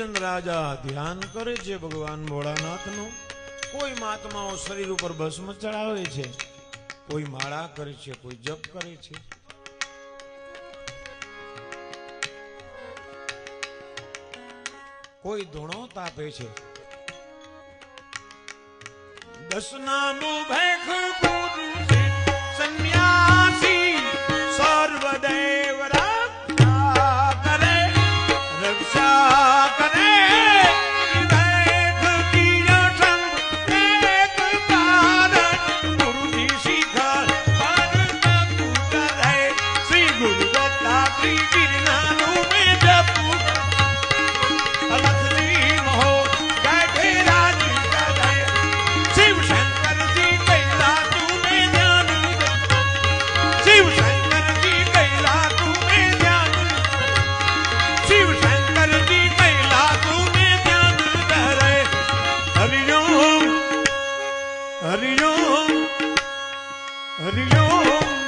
राजा ध्यान करे छे भगवान भोळानाथ नु। कोई महात्माओं शरीर पर भस्म चढ़ावे छे, कोई माळा करे छे, कोई जप करे छे। कोई धूणो तापे छे। दस नामो भैख गुरु से सन्यासी सर्वदेव रक्षा करे, रक्षा करे। हरि ओम, हरि ओम।